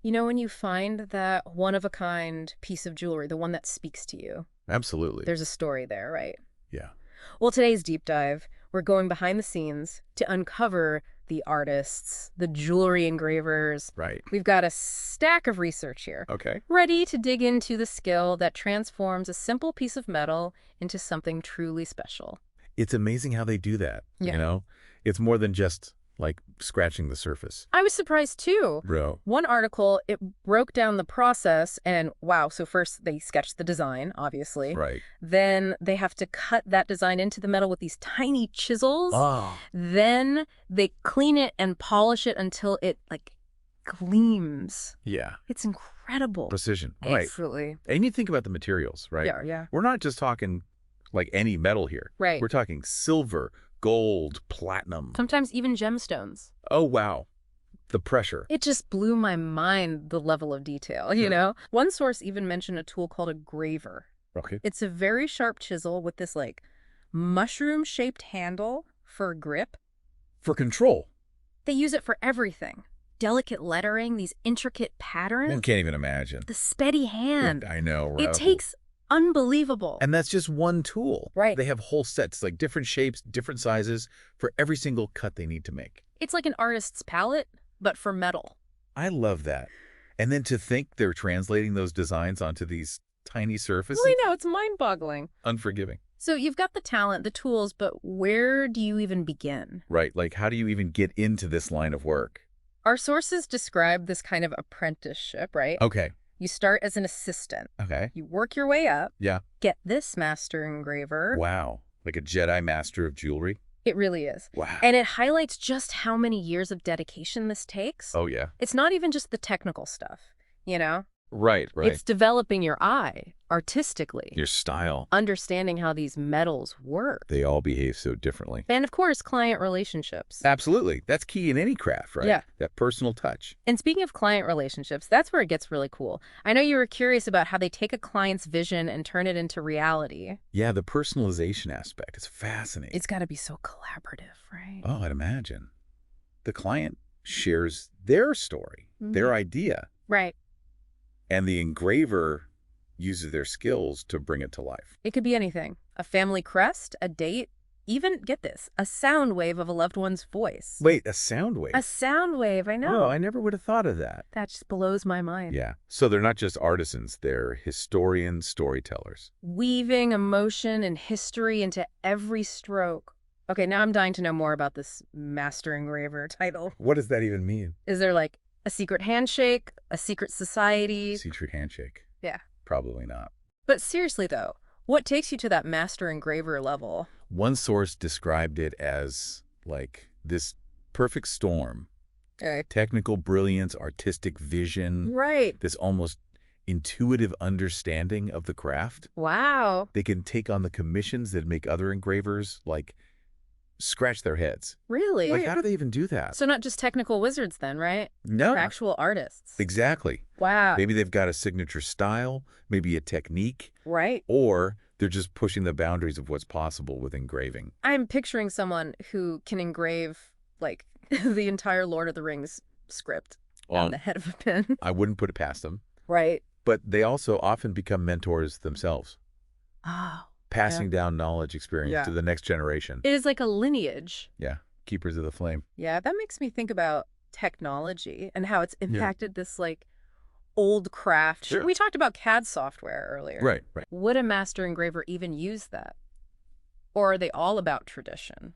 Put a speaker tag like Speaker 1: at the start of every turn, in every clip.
Speaker 1: You know, when you find that one-of-a-kind piece of jewelry, the one that speaks to you,
Speaker 2: Absolutely.
Speaker 1: there's a story there, right?
Speaker 2: Yeah.
Speaker 1: Well, today's deep dive, we're going behind the scenes to uncover the artists, the jewelry engravers.
Speaker 2: Right.
Speaker 1: We've got a stack of research here,
Speaker 2: Okay.
Speaker 1: ready to dig into the skill that transforms a simple piece of metal into something truly special.
Speaker 2: It's amazing how they do that,
Speaker 1: Yeah.
Speaker 2: you know? It's more than just, like, scratching the surface.
Speaker 1: I was surprised too.
Speaker 2: Bro.
Speaker 1: One article, it broke down the process and wow, so first they sketch the design, obviously.
Speaker 2: Right.
Speaker 1: Then they have to cut that design into the metal with these tiny chisels.
Speaker 2: Oh.
Speaker 1: Then they clean it and polish it until it like gleams.
Speaker 2: Yeah.
Speaker 1: It's incredible.
Speaker 2: Precision. Right.
Speaker 1: Absolutely.
Speaker 2: And you think about the materials, right?
Speaker 1: Yeah, yeah.
Speaker 2: We're not just talking, like, any metal here.
Speaker 1: Right.
Speaker 2: We're talking silver, gold, platinum.
Speaker 1: Sometimes even gemstones.
Speaker 2: Oh, wow. The pressure.
Speaker 1: It just blew my mind, the level of detail, you know? One source even mentioned a tool called a graver.
Speaker 2: Okay.
Speaker 1: It's a very sharp chisel with this like mushroom-shaped handle for grip.
Speaker 2: For control.
Speaker 1: They use it for everything. Delicate lettering, these intricate patterns.
Speaker 2: One can't even imagine.
Speaker 1: The steady hand.
Speaker 2: I know, right?
Speaker 1: It takes unbelievable.
Speaker 2: And that's just one tool.
Speaker 1: Right.
Speaker 2: They have whole sets, like different shapes, different sizes for every single cut they need to make.
Speaker 1: It's like an artist's palette, but for metal.
Speaker 2: I love that. And then to think they're translating those designs onto these tiny surfaces.
Speaker 1: Well, I know, it's mind-boggling.
Speaker 2: Unforgiving.
Speaker 1: So you've got the talent, the tools, but where do you even begin?
Speaker 2: Right. Like, how do you even get into this line of work?
Speaker 1: Our sources describe this kind of apprenticeship, right?
Speaker 2: Okay.
Speaker 1: You start as an assistant.
Speaker 2: Okay.
Speaker 1: You work your way up.
Speaker 2: Yeah.
Speaker 1: Get this master engraver.
Speaker 2: Wow. Like a Jedi master of jewelry?
Speaker 1: It really is.
Speaker 2: Wow.
Speaker 1: And it highlights just how many years of dedication this takes.
Speaker 2: Oh, yeah.
Speaker 1: It's not even just the technical stuff, you know?
Speaker 2: Right, right.
Speaker 1: It's developing your eye artistically,
Speaker 2: Your style.
Speaker 1: understanding how these metals work.
Speaker 2: They all behave so differently.
Speaker 1: And of course, client relationships.
Speaker 2: Absolutely. That's key in any craft, right?
Speaker 1: Yeah.
Speaker 2: That personal touch.
Speaker 1: And speaking of client relationships, that's where it gets really cool. I know you were curious about how they take a client's vision and turn it into reality.
Speaker 2: Yeah, the personalization aspect is fascinating.
Speaker 1: It's got to be so collaborative, right?
Speaker 2: Oh, I'd imagine. The client shares their story, their idea,
Speaker 1: Right.
Speaker 2: and the engraver uses their skills to bring it to life.
Speaker 1: It could be anything. A family crest, a date, even, get this, a sound wave of a loved one's voice.
Speaker 2: Wait, a sound wave?
Speaker 1: A sound wave, I know.
Speaker 2: Oh, I never would have thought of that.
Speaker 1: That just blows my mind.
Speaker 2: Yeah. So they're not just artisans, they're historians, storytellers.
Speaker 1: Weaving emotion and history into every stroke. Okay, now I'm dying to know more about this master engraver title.
Speaker 2: What does that even mean?
Speaker 1: Is there like a secret handshake, a secret society?
Speaker 2: Secret handshake.
Speaker 1: Yeah.
Speaker 2: Probably not.
Speaker 1: But seriously though, what takes you to that master engraver level?
Speaker 2: One source described it as like this perfect storm.
Speaker 1: Okay.
Speaker 2: Technical brilliance, artistic vision,
Speaker 1: Right.
Speaker 2: this almost intuitive understanding of the craft.
Speaker 1: Wow.
Speaker 2: They can take on the commissions that make other engravers, like, scratch their heads.
Speaker 1: Really?
Speaker 2: Like, how do they even do that?
Speaker 1: So not just technical wizards then, right?
Speaker 2: No.
Speaker 1: They're actual artists.
Speaker 2: Exactly.
Speaker 1: Wow.
Speaker 2: Maybe they've got a signature style, maybe a technique,
Speaker 1: Right.
Speaker 2: or they're just pushing the boundaries of what's possible with engraving.
Speaker 1: I'm picturing someone who can engrave, like, the entire Lord of the Rings script on the head of a pin.
Speaker 2: I wouldn't put it past them.
Speaker 1: Right.
Speaker 2: But they also often become mentors themselves,
Speaker 1: Oh.
Speaker 2: passing down knowledge experience
Speaker 1: Yeah.
Speaker 2: to the next generation.
Speaker 1: It is like a lineage.
Speaker 2: Yeah. Keepers of the flame.
Speaker 1: Yeah, that makes me think about technology and how it's impacted this, like, old craft.
Speaker 2: Sure.
Speaker 1: We talked about CAD software earlier.
Speaker 2: Right, right.
Speaker 1: Would a master engraver even use that? Or are they all about tradition?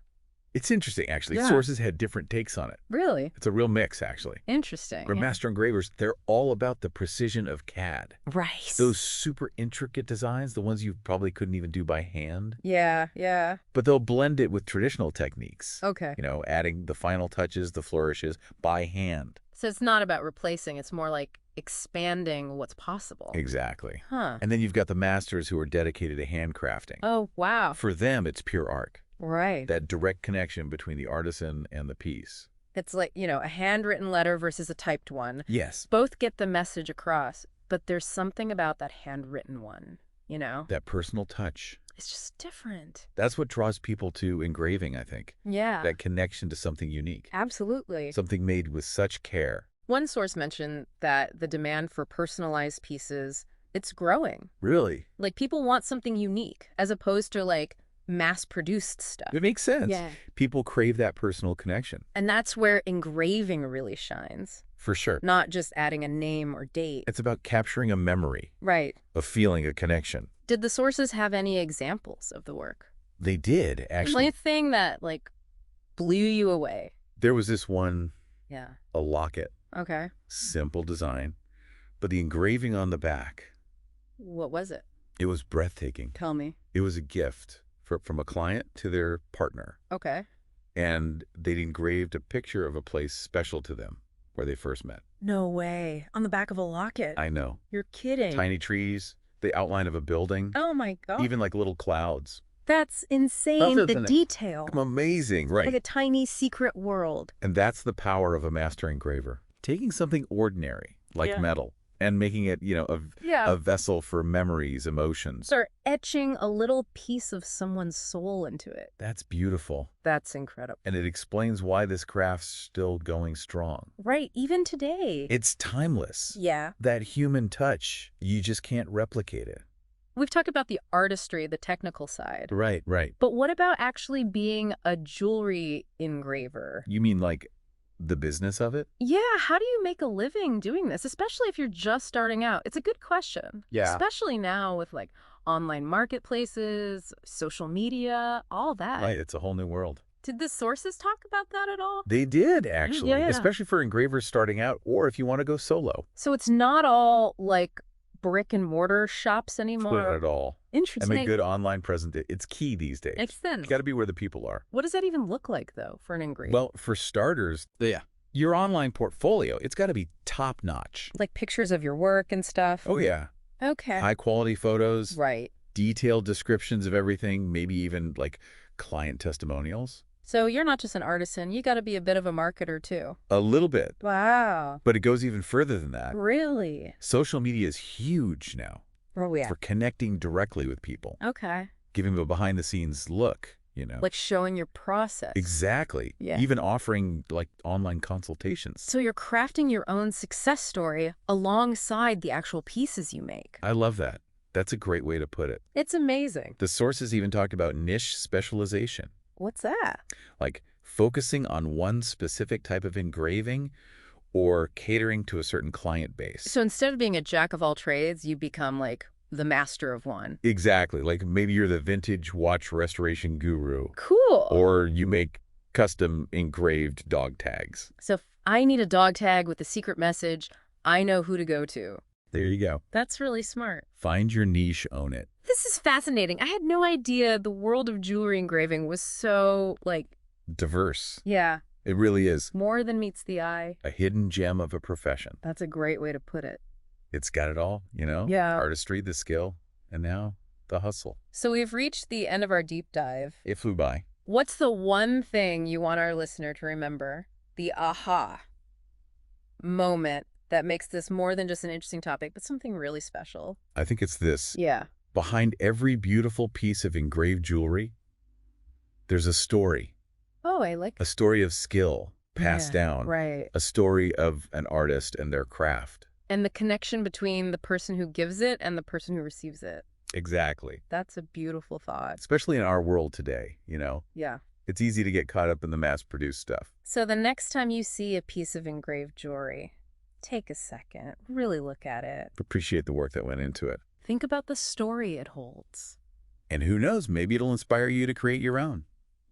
Speaker 2: It's interesting, actually.
Speaker 1: Yeah.
Speaker 2: Sources had different takes on it.
Speaker 1: Really?
Speaker 2: It's a real mix, actually.
Speaker 1: Interesting.
Speaker 2: Where
Speaker 1: Yeah.
Speaker 2: master engravers, they're all about the precision of CAD.
Speaker 1: Right.
Speaker 2: Those super intricate designs, the ones you probably couldn't even do by hand.
Speaker 1: Yeah, yeah.
Speaker 2: But they'll blend it with traditional techniques.
Speaker 1: Okay.
Speaker 2: You know, adding the final touches, the flourishes, by hand.
Speaker 1: So it's not about replacing, it's more like expanding what's possible.
Speaker 2: Exactly.
Speaker 1: Huh.
Speaker 2: And then you've got the masters who are dedicated to handcrafting.
Speaker 1: Oh, wow.
Speaker 2: For them, it's pure art.
Speaker 1: Right.
Speaker 2: That direct connection between the artisan and the piece.
Speaker 1: It's like, you know, a handwritten letter versus a typed one.
Speaker 2: Yes.
Speaker 1: Both get the message across, but there's something about that handwritten one, you know?
Speaker 2: That personal touch.
Speaker 1: It's just different.
Speaker 2: That's what draws people to engraving, I think.
Speaker 1: Yeah.
Speaker 2: That connection to something unique.
Speaker 1: Absolutely.
Speaker 2: Something made with such care.
Speaker 1: One source mentioned that the demand for personalized pieces, it's growing.
Speaker 2: Really?
Speaker 1: Like people want something unique as opposed to like mass-produced stuff.
Speaker 2: It makes sense.
Speaker 1: Yeah.
Speaker 2: People crave that personal connection.
Speaker 1: And that's where engraving really shines,
Speaker 2: For sure.
Speaker 1: not just adding a name or date.
Speaker 2: It's about capturing a memory,
Speaker 1: Right.
Speaker 2: a feeling, a connection.
Speaker 1: Did the sources have any examples of the work?
Speaker 2: They did, actually.
Speaker 1: Anything that like blew you away?
Speaker 2: There was this one,
Speaker 1: Yeah.
Speaker 2: a locket,
Speaker 1: Okay.
Speaker 2: simple design, but the engraving on the back,
Speaker 1: What was it?
Speaker 2: it was breathtaking.
Speaker 1: Tell me.
Speaker 2: It was a gift from a client to their partner.
Speaker 1: Okay.
Speaker 2: And they'd engraved a picture of a place special to them where they first met.
Speaker 1: No way. On the back of a locket.
Speaker 2: I know.
Speaker 1: You're kidding.
Speaker 2: Tiny trees, the outline of a building,
Speaker 1: Oh my God.
Speaker 2: even like little clouds.
Speaker 1: That's insane.
Speaker 2: Other
Speaker 1: The
Speaker 2: than it-
Speaker 1: detail.
Speaker 2: Amazing, right?
Speaker 1: Like a tiny secret world.
Speaker 2: And that's the power of a master engraver. Taking something ordinary, like
Speaker 1: Yeah.
Speaker 2: metal, and making it, a vessel for memories, emotions.
Speaker 1: Start etching a little piece of someone's soul into it.
Speaker 2: That's beautiful.
Speaker 1: That's incredible.
Speaker 2: And it explains why this craft's still going strong.
Speaker 1: Right. Even today.
Speaker 2: It's timeless.
Speaker 1: Yeah.
Speaker 2: That human touch, you just can't replicate it.
Speaker 1: We've talked about the artistry, the technical side.
Speaker 2: Right, right.
Speaker 1: But what about actually being a jewelry engraver?
Speaker 2: You mean like the business of it?
Speaker 1: Yeah, how do you make a living doing this, especially if you're just starting out? It's a good question.
Speaker 2: Yeah.
Speaker 1: Especially now with like online marketplaces, social media, all that.
Speaker 2: Right, it's a whole new world.
Speaker 1: Did the sources talk about that at all?
Speaker 2: They did, actually,
Speaker 1: Yeah.
Speaker 2: especially for engravers starting out, or if you want to go solo.
Speaker 1: So it's not all like brick and mortar shops anymore?
Speaker 2: Not at all.
Speaker 1: Interesting.
Speaker 2: And a good online presence, it's key these days.
Speaker 1: Makes sense.
Speaker 2: You got to be where the people are.
Speaker 1: What does that even look like, though, for an engraver?
Speaker 2: Well, for starters, your online portfolio, it's got to be top-notch.
Speaker 1: like pictures of your work and stuff?
Speaker 2: Oh, yeah.
Speaker 1: Okay.
Speaker 2: High-quality photos,
Speaker 1: Right.
Speaker 2: detailed descriptions of everything, maybe even like client testimonials.
Speaker 1: So you're not just an artisan, you got to be a bit of a marketer, too.
Speaker 2: A little bit.
Speaker 1: Wow.
Speaker 2: But it goes even further than that.
Speaker 1: Really?
Speaker 2: Social media is huge now
Speaker 1: Oh, yeah.
Speaker 2: for connecting directly with people,
Speaker 1: Okay.
Speaker 2: giving them a behind-the-scenes look,
Speaker 1: Like showing your process.
Speaker 2: Exactly.
Speaker 1: Yeah.
Speaker 2: Even offering like online consultations.
Speaker 1: So you're crafting your own success story alongside the actual pieces you make.
Speaker 2: I love that. That's a great way to put it.
Speaker 1: It's amazing.
Speaker 2: The sources even talked about niche specialization,
Speaker 1: What's that?
Speaker 2: like focusing on one specific type of engraving or catering to a certain client base.
Speaker 1: So instead of being a jack of all trades, you become like the master of one.
Speaker 2: Exactly. Like maybe you're the vintage watch restoration guru,
Speaker 1: Cool.
Speaker 2: or you make custom engraved dog tags.
Speaker 1: So if I need a dog tag with a secret message, I know who to go to.
Speaker 2: There you go.
Speaker 1: That's really smart.
Speaker 2: Find your niche, own it.
Speaker 1: This is fascinating. I had no idea the world of jewelry engraving was so,
Speaker 2: Diverse.
Speaker 1: yeah,
Speaker 2: It really is.
Speaker 1: more than meets the eye.
Speaker 2: A hidden gem of a profession.
Speaker 1: That's a great way to put it.
Speaker 2: It's got it all,
Speaker 1: Yeah.
Speaker 2: Artistry, the skill, and now the hustle.
Speaker 1: So we've reached the end of our deep dive.
Speaker 2: It flew by.
Speaker 1: What's the one thing you want our listener to remember? The aha moment that makes this more than just an interesting topic, but something really special.
Speaker 2: I think it's this.
Speaker 1: Yeah.
Speaker 2: Behind every beautiful piece of engraved jewelry, there's a story.
Speaker 1: Oh, I like
Speaker 2: A story of skill passed down.
Speaker 1: Right.
Speaker 2: A story of an artist and their craft.
Speaker 1: And the connection between the person who gives it and the person who receives it.
Speaker 2: Exactly.
Speaker 1: That's a beautiful thought.
Speaker 2: Especially in our world today,
Speaker 1: Yeah.
Speaker 2: It's easy to get caught up in the mass-produced stuff.
Speaker 1: So the next time you see a piece of engraved jewelry, take a second, really look at it.
Speaker 2: Appreciate the work that went into it.
Speaker 1: Think about the story it holds.
Speaker 2: And who knows, maybe it'll inspire you to create your own.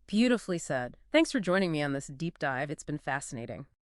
Speaker 1: Beautifully said. Thanks for joining me on this deep dive. It's been fascinating.